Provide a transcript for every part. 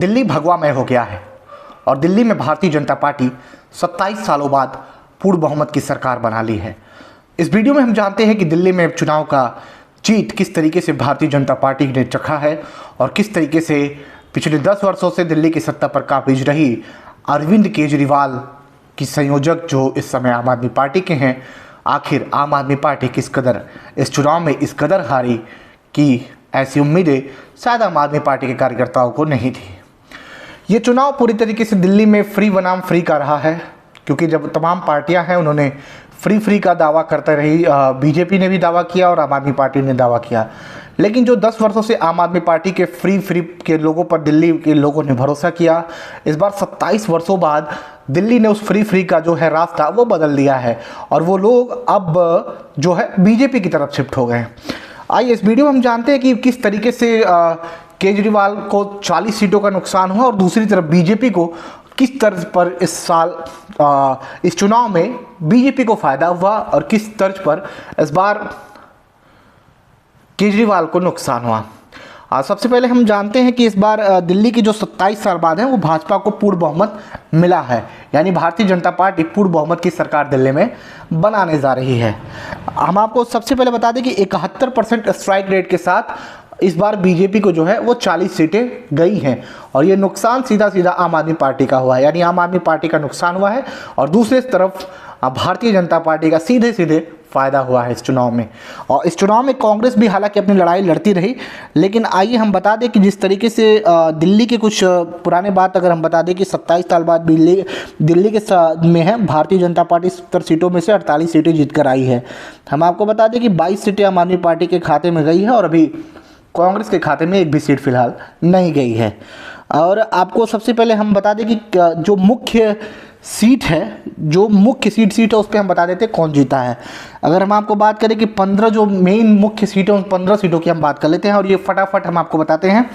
दिल्ली भगवामय हो गया है और दिल्ली में भारतीय जनता पार्टी 27 सालों बाद पूर्ण बहुमत की सरकार बना ली है। इस वीडियो में हम जानते हैं कि दिल्ली में चुनाव का जीत किस तरीके से भारतीय जनता पार्टी ने चखा है और किस तरीके से पिछले 10 वर्षों से दिल्ली की सत्ता पर काबिज रही अरविंद केजरीवाल की संयोजक जो इस समय आम आदमी पार्टी के हैं, आखिर आम आदमी पार्टी किस कदर इस चुनाव में इस कदर हारी कि ऐसी उम्मीदें शायद आम आदमी पार्टी के कार्यकर्ताओं को नहीं थी। ये चुनाव पूरी तरीके से दिल्ली में फ्री बनाम फ्री का रहा है, क्योंकि जब तमाम पार्टियां हैं उन्होंने फ्री का दावा करते रही। बीजेपी ने भी दावा किया और आम आदमी पार्टी ने दावा किया, लेकिन जो 10 वर्षों से आम आदमी पार्टी के फ्री के लोगों पर दिल्ली के लोगों ने भरोसा किया, इस बार 27 वर्षों बाद दिल्ली ने उस फ्री का जो है रास्ता वो बदल दिया है और वो लोग अब जो है बीजेपी की तरफ शिफ्ट हो गए हैं। आइए इस वीडियो में हम जानते हैं कि किस तरीके से केजरीवाल को 40 सीटों का नुकसान हुआ और दूसरी तरफ बीजेपी को किस तर्ज पर इस साल इस चुनाव में बीजेपी को फायदा हुआ और किस तर्ज पर इस बार केजरीवाल को नुकसान हुआ। सबसे पहले हम जानते हैं कि इस बार दिल्ली की जो 27 साल बाद है वो भाजपा को पूर्ण बहुमत मिला है, यानी भारतीय जनता पार्टी पूर्ण बहुमत की सरकार दिल्ली में बनाने जा रही है। हम आपको सबसे पहले बता दें कि 71% स्ट्राइक रेट के साथ इस बार बीजेपी को जो है वो 40 सीटें गई हैं और ये नुकसान सीधा आम आदमी पार्टी का हुआ है, यानी आम आदमी पार्टी का नुकसान हुआ है और दूसरी तरफ भारतीय जनता पार्टी का सीधे फ़ायदा हुआ है इस चुनाव में। और इस चुनाव में कांग्रेस भी हालांकि अपनी लड़ाई लड़ती रही, लेकिन आइए हम बता दें कि जिस तरीके से दिल्ली के कुछ पुराने बात अगर हम बता दें कि 27 साल बाद दिल्ली के में है भारतीय जनता पार्टी 70 सीटों में से 48 सीटें जीत कर आई है। हम आपको बता दें कि 22 सीटें आम आदमी पार्टी के खाते में गई है और अभी कांग्रेस के खाते में एक भी सीट फिलहाल नहीं गई है। और आपको सबसे पहले हम बता दें कि जो मुख्य सीट है उस पर हम बता देते हैं कौन जीता है। अगर हम आपको बात करें कि 15 जो मेन मुख्य सीटें उन 15 सीटों की हम बात कर लेते हैं और ये फटाफट हम आपको बताते हैं।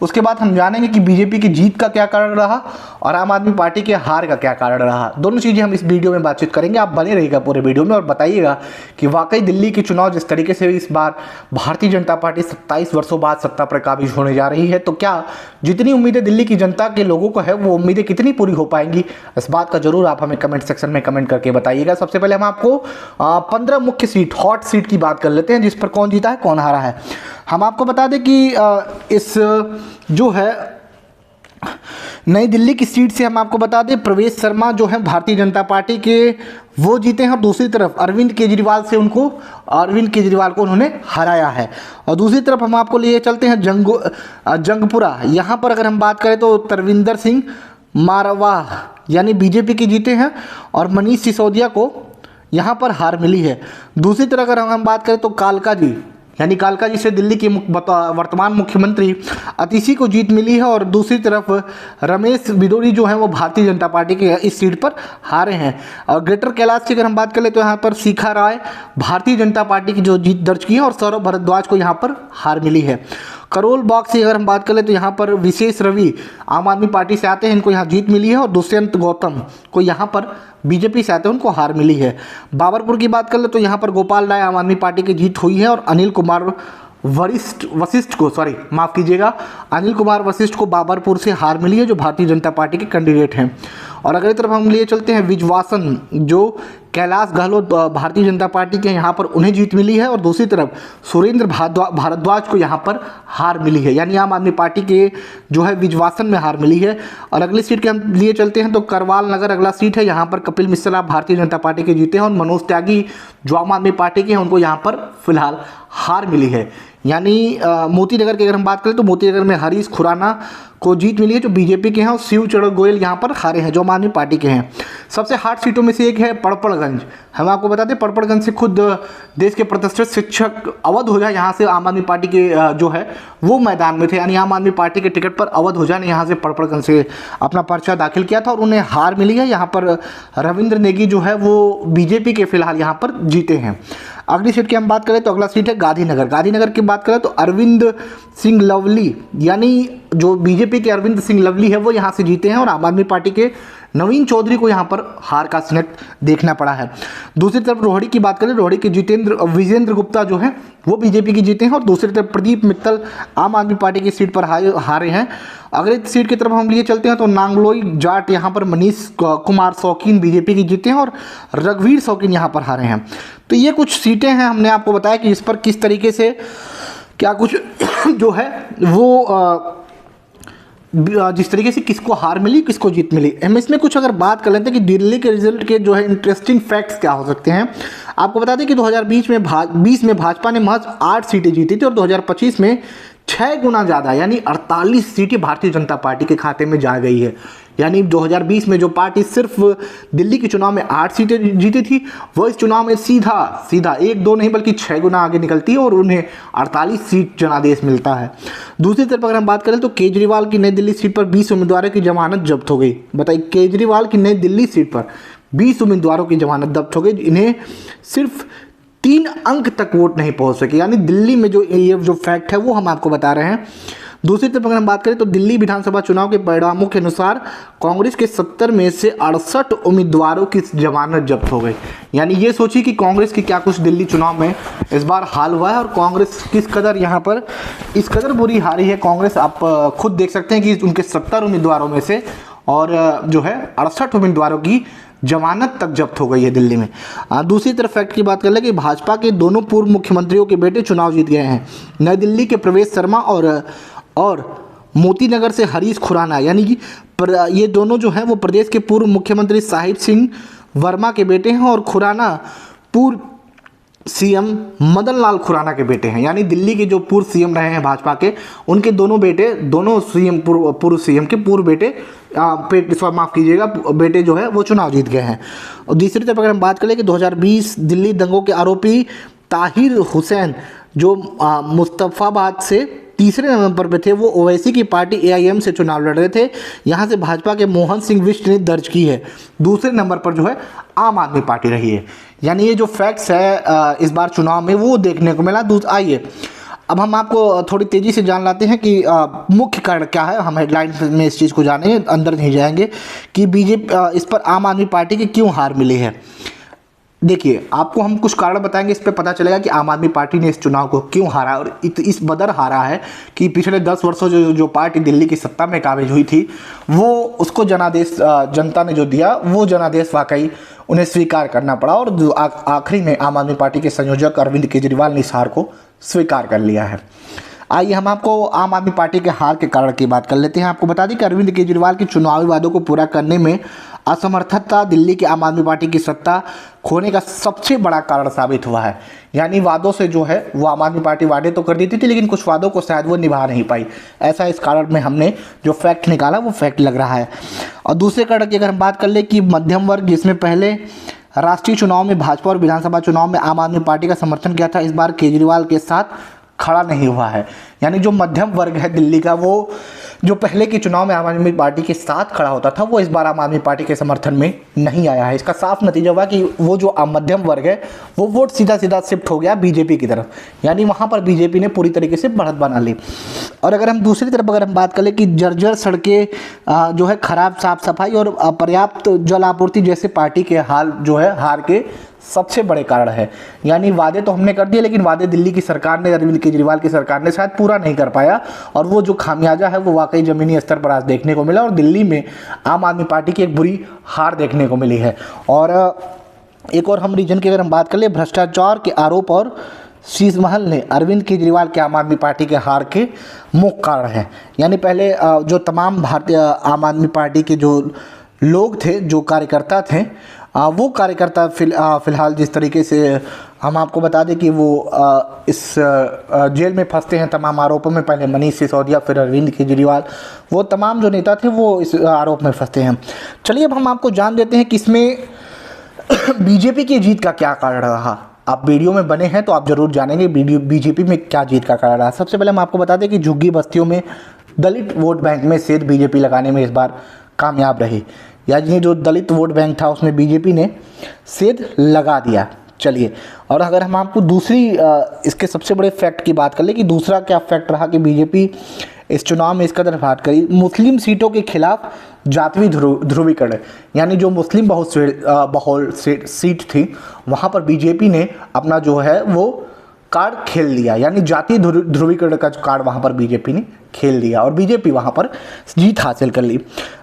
उसके बाद हम जानेंगे कि बीजेपी की जीत का क्या कारण रहा और आम आदमी पार्टी के हार का क्या कारण रहा। दोनों चीज़ें हम इस वीडियो में बातचीत करेंगे। आप बने रहिएगा पूरे वीडियो में और बताइएगा कि वाकई दिल्ली के चुनाव जिस तरीके से इस बार भारतीय जनता पार्टी 27 वर्षों बाद सत्ता पर काबिज होने जा रही है, तो क्या जितनी उम्मीदें दिल्ली की जनता के लोगों को है वो उम्मीदें कितनी पूरी हो पाएंगी, इस बात का जरूर आप हमें कमेंट सेक्शन में कमेंट करके बताइएगा। सबसे पहले हम आपको 15 मुख्य सीट हॉट सीट की बात कर लेते हैं, जिस पर कौन जीता है कौन हारा है। हम आपको बता दें कि इस जो है नई दिल्ली की सीट से हम आपको बता दें प्रवेश शर्मा जो है भारतीय जनता पार्टी के वो जीते हैं और दूसरी तरफ अरविंद केजरीवाल को उन्होंने हराया है। और दूसरी तरफ हम आपको लिए चलते हैं जंगपुरा। यहाँ पर अगर हम बात करें तो तरविंदर सिंह मारवाह यानी बीजेपी के जीते हैं और मनीष सिसोदिया को यहाँ पर हार मिली है। दूसरी तरफ अगर हम बात करें तो कालका जी से दिल्ली के वर्तमान मुख्यमंत्री अतिशी को जीत मिली है और दूसरी तरफ रमेश बिदोरी जो हैं वो भारतीय जनता पार्टी के इस सीट पर हारे हैं। और ग्रेटर कैलाश की अगर हम बात करें तो यहाँ पर शिखा राय भारतीय जनता पार्टी की जो जीत दर्ज की है और सौरभ भारद्वाज को यहाँ पर हार मिली है। करोल बाग से अगर हम बात करें तो यहाँ पर विशेष रवि आम आदमी पार्टी से आते हैं, इनको यहाँ जीत मिली है और दुष्यंत गौतम को यहाँ पर बीजेपी से आते हैं, उनको हार मिली है। बाबरपुर की बात कर ले तो यहाँ पर गोपाल राय आम आदमी पार्टी की जीत हुई है और अनिल कुमार वशिष्ठ को बाबरपुर से हार मिली है, जो भारतीय जनता पार्टी के कैंडिडेट हैं। और अगली तरफ हम लिए चलते हैं विजवासन जो कैलाश गहलोत भारतीय जनता पार्टी के यहाँ पर उन्हें जीत मिली है और दूसरी तरफ सुरेंद्र भारद्वाज को यहाँ पर हार मिली है, यानी आम आदमी पार्टी के जो है विजवासन में हार मिली है। और अगली सीट के हम लिए चलते हैं तो करवाल नगर अगला सीट है, यहाँ पर कपिल मिश्रा भारतीय जनता पार्टी के जीते हैं और मनोज त्यागी जो आम आदमी पार्टी के हैं उनको यहाँ पर फिलहाल हार मिली है। यानी मोती नगर की अगर हम बात करें तो मोती नगर में हरीश खुराना को जीत मिली है जो बीजेपी के हैं और शिव चरण गोयल यहाँ पर हारे हैं जो आम आदमी पार्टी के हैं। सबसे हार्ड सीटों में से एक है पड़पड़गंज। हम आपको बता दें पड़पड़गंज से खुद देश के प्रतिष्ठित शिक्षक अवध ओझा यहाँ से आम आदमी पार्टी के जो है वो मैदान में थे, यानी आम आदमी पार्टी के टिकट पर अवध ओझा ने यहाँ से पड़पड़गंज से अपना पर्चा दाखिल किया था और उन्हें हार मिली है। यहाँ पर रविंद्र नेगी जो है वो बीजेपी के फिलहाल यहाँ पर जीते हैं। अगली सीट की हम बात करें तो अगला सीट है गांधीनगर की बात करें तो अरविंद सिंह लवली, यानी जो बीजेपी के अरविंद सिंह लवली है वो यहाँ से जीते हैं और आम आदमी पार्टी के नवीन चौधरी को यहाँ पर हार का सिनट देखना पड़ा है। दूसरी तरफ रोहड़ी की बात करें, रोहड़ी के विजेंद्र गुप्ता जो है वो बीजेपी की जीते हैं और दूसरी तरफ प्रदीप मित्तल आम आदमी पार्टी की सीट पर हारे हैं। अगर इस सीट की तरफ हम लिए चलते हैं तो नांगलोई जाट यहाँ पर मनीष कुमार शौकीन बीजेपी की जीते हैं और रघुवीर शौकीन यहाँ पर हारे हैं। तो ये कुछ सीटें हैं, हमने आपको बताया कि इस पर किस तरीके से क्या कुछ जो है वो जिस तरीके से किसको हार मिली किसको जीत मिली। हम इसमें कुछ अगर बात कर लेते हैं कि दिल्ली के रिजल्ट के जो है इंटरेस्टिंग फैक्ट्स क्या हो सकते हैं। आपको बता दें कि 2020 में भाजपा ने महज 8 सीटें जीती थी और 2025 में 6 गुना ज़्यादा यानी 48 सीटें भारतीय जनता पार्टी के खाते में जा गई है। यानी 2020 में जो पार्टी सिर्फ दिल्ली के चुनाव में 8 सीटें जीती थी, वो इस चुनाव में सीधा 1-2 नहीं बल्कि 6 गुना आगे निकलती है और उन्हें 48 सीट जनादेश मिलता है। दूसरी तरफ अगर हम बात करें तो केजरीवाल की नई दिल्ली सीट पर 20 उम्मीदवारों की जमानत जब्त हो गई। बताइए, केजरीवाल की नई दिल्ली सीट पर 20 उम्मीदवारों की जमानत जब्त हो गई, इन्हें सिर्फ 3 अंक तक वोट नहीं पहुंच सके। यानी दिल्ली में ये जो फैक्ट है वो हम आपको बता रहे हैं। दूसरी तरफ अगर हम बात करें तो दिल्ली विधानसभा चुनाव के परिणामों के अनुसार कांग्रेस के 70 में से 68 उम्मीदवारों की जमानत जब्त हो गई। यानी ये सोचिए कि कांग्रेस की क्या कुछ दिल्ली चुनाव में इस बार हाल हुआ है और कांग्रेस किस कदर यहाँ पर इस कदर बुरी हारी है कांग्रेस। आप खुद देख सकते हैं कि उनके 70 उम्मीदवारों में से और जो है 68 उम्मीदवारों की जमानत तक जब्त हो गई है दिल्ली में। दूसरी तरफ फैक्ट की बात कर ले कि भाजपा के दोनों पूर्व मुख्यमंत्रियों के बेटे चुनाव जीत गए हैं। नई दिल्ली के प्रवेश शर्मा और मोती नगर से हरीश खुराना, यानी कि ये दोनों जो हैं वो प्रदेश के पूर्व मुख्यमंत्री साहिब सिंह वर्मा के बेटे हैं और खुराना पूर्व सीएम मदन लाल खुराना के बेटे हैं। यानी दिल्ली के जो पूर्व सीएम रहे हैं भाजपा के, उनके दोनों बेटे, दोनों सीएम पूर्व सीएम के पूर्व बेटे माफ़ कीजिएगा बेटे जो है वो चुनाव जीत गए हैं। और दूसरी तरफ अगर हम बात करें कि 2020 दिल्ली दंगों के आरोपी ताहिर हुसैन जो मुस्तफ़ाबाद से तीसरे नंबर पर थे, वो ओवैसी की पार्टी एआईएम से चुनाव लड़ रहे थे। यहाँ से भाजपा के मोहन सिंह बिष्ट ने दर्ज की है। दूसरे नंबर पर जो है आम आदमी पार्टी रही है। यानी ये जो फैक्ट्स है इस बार चुनाव में वो देखने को मिला। आइए अब हम आपको थोड़ी तेज़ी से जान लाते हैं कि मुख्य कारण क्या है। हम हेडलाइन में इस चीज़ को जानेंगे, अंदर नहीं जाएंगे कि बीजेपी इस पर आम आदमी पार्टी की क्यों हार मिली है। देखिए, आपको हम कुछ कारण बताएंगे, इस पे पता चलेगा कि आम आदमी पार्टी ने इस चुनाव को क्यों हारा और इस बदर हारा है कि पिछले 10 वर्षों जो पार्टी दिल्ली की सत्ता में काबिज हुई थी वो उसको जनादेश जनता ने जो दिया वो जनादेश वाकई उन्हें स्वीकार करना पड़ा और आखिरी में आम आदमी पार्टी के संयोजक अरविंद केजरीवाल ने इस हार को स्वीकार कर लिया है। आइए हम आपको आम आदमी पार्टी के हार के कारण की बात कर लेते हैं। आपको बता दें कि अरविंद केजरीवाल की चुनावी वादों को पूरा करने में असमर्थता दिल्ली की आम आदमी पार्टी की सत्ता खोने का सबसे बड़ा कारण साबित हुआ है। यानी वादों से जो है वो आम आदमी पार्टी वादे तो कर देती थी लेकिन कुछ वादों को शायद वो निभा नहीं पाई, ऐसा इस कारण में हमने जो फैक्ट निकाला वो फैक्ट लग रहा है। और दूसरे कारण की अगर हम बात कर ले कि मध्यम वर्ग जिसमें पहले राष्ट्रीय चुनाव में भाजपा और विधानसभा चुनाव में आम आदमी पार्टी का समर्थन किया था, इस बार केजरीवाल के साथ खड़ा नहीं हुआ है। यानी जो मध्यम वर्ग है दिल्ली का, वो जो पहले के चुनाव में आम आदमी पार्टी के साथ खड़ा होता था वो इस बार आम आदमी पार्टी के समर्थन में नहीं आया है। इसका साफ नतीजा हुआ कि वो जो मध्यम वर्ग है वो वोट सीधा शिफ्ट हो गया बीजेपी की तरफ। यानी वहाँ पर बीजेपी ने पूरी तरीके से बढ़त बना ली। और अगर हम दूसरी तरफ अगर हम बात करें कि जर्जर सड़कें जो है, खराब साफ सफाई और अपर्याप्त जल आपूर्ति जैसे पार्टी के हाल जो है हार के सबसे बड़े कारण है। यानी वादे तो हमने कर दिए लेकिन वादे दिल्ली की सरकार ने, अरविंद केजरीवाल की सरकार ने शायद पूरा नहीं कर पाया और वो जो खामियाजा है वो वाकई ज़मीनी स्तर पर आज देखने को मिला और दिल्ली में आम आदमी पार्टी की एक बुरी हार देखने को मिली है। और एक और हम रीजन की अगर हम बात कर ले, भ्रष्टाचार के आरोप और शीश महल ने अरविंद केजरीवाल के आम आदमी पार्टी के हार के मुख्य कारण हैं। यानी पहले जो तमाम भारतीय आम आदमी पार्टी के जो लोग थे, जो कार्यकर्ता थे, वो कार्यकर्ता फिलहाल जिस तरीके से हम आपको बता दें कि वो इस जेल में फंसते हैं तमाम आरोपों में। पहले मनीष सिसोदिया, फिर अरविंद केजरीवाल, वो तमाम जो नेता थे वो इस आरोप में फंसते हैं। चलिए अब हम आपको जान देते हैं कि इसमें बीजेपी की जीत का क्या कारण रहा। आप वीडियो में बने हैं तो आप ज़रूर जानेंगे बीजेपी में क्या जीत का कारण रहा। सबसे पहले हम आपको बता दें कि झुग्गी बस्तियों में दलित वोट बैंक में सेध बीजेपी लगाने में इस बार कामयाब रही। यानी जो दलित वोट बैंक था उसमें बीजेपी ने सेध लगा दिया। चलिए, और अगर हम आपको दूसरी इसके सबसे बड़े फैक्ट की बात कर ले कि दूसरा क्या फैक्ट रहा कि बीजेपी इस चुनाव में इस कदर हार करी, मुस्लिम सीटों के खिलाफ जातीय ध्रुवीकरण, यानी जो मुस्लिम बहुल सीट थी वहाँ पर बीजेपी ने अपना जो है वो कार्ड खेल लिया, यानी जातीय ध्रुवीकरण का कार्ड वहाँ पर बीजेपी ने खेल दिया और बीजेपी वहाँ पर जीत हासिल कर ली।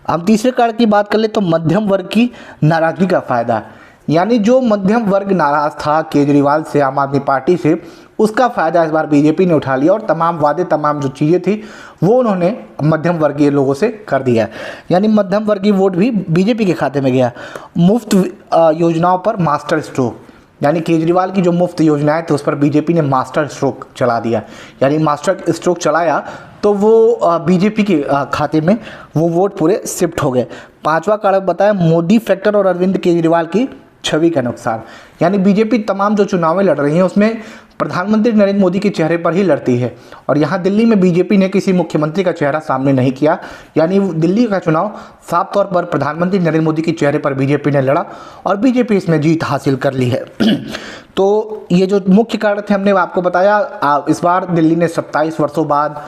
हम तीसरे कार्ड की बात कर ले तो मध्यम वर्ग की नाराजगी का फायदा, यानी जो मध्यम वर्ग नाराज था केजरीवाल से, आम आदमी पार्टी से, उसका फ़ायदा इस बार बीजेपी ने उठा लिया और तमाम वादे, तमाम जो चीज़ें थी वो उन्होंने मध्यम वर्गीय लोगों से कर दिया, यानी मध्यम वर्गीय वोट भी बीजेपी के खाते में गया। मुफ्त योजनाओं पर मास्टर स्ट्रोक, यानी केजरीवाल की जो मुफ्त योजनाएं थी उस पर बीजेपी ने मास्टर स्ट्रोक चला दिया, यानी मास्टर स्ट्रोक चलाया तो वो बीजेपी के खाते में वो वोट पूरे शिफ्ट हो गए। पांचवा कार्ड बताया मोदी फैक्टर और अरविंद केजरीवाल की छवि का नुकसान, यानी बीजेपी तमाम जो चुनावें लड़ रही हैं उसमें प्रधानमंत्री नरेंद्र मोदी के चेहरे पर ही लड़ती है, और यहाँ दिल्ली में बीजेपी ने किसी मुख्यमंत्री का चेहरा सामने नहीं किया, यानी दिल्ली का चुनाव साफ तौर पर प्रधानमंत्री नरेंद्र मोदी के चेहरे पर बीजेपी ने लड़ा और बीजेपी इसमें जीत हासिल कर ली है। तो ये जो मुख्य कारण थे हमने आपको बताया। इस बार दिल्ली ने 27 वर्षों बाद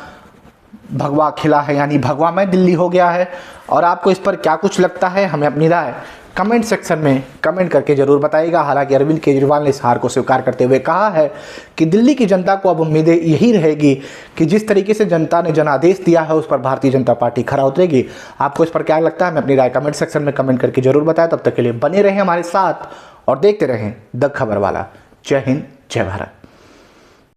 भगवा खिला है, यानी भगवामय दिल्ली हो गया है। और आपको इस पर क्या कुछ लगता है, हमें अपनी राय कमेंट सेक्शन में कमेंट करके ज़रूर बताइएगा। हालांकि अरविंद केजरीवाल ने इस हार को स्वीकार करते हुए कहा है कि दिल्ली की जनता को अब उम्मीदें यही रहेगी कि जिस तरीके से जनता ने जनादेश दिया है उस पर भारतीय जनता पार्टी खरा उतरेगी। आपको इस पर क्या लगता है, हमें अपनी राय कमेंट सेक्शन में कमेंट करके ज़रूर बताएं। तब तक के लिए बने रहें हमारे साथ और देखते रहें द खबर वाला। जय हिंद, जय भारत।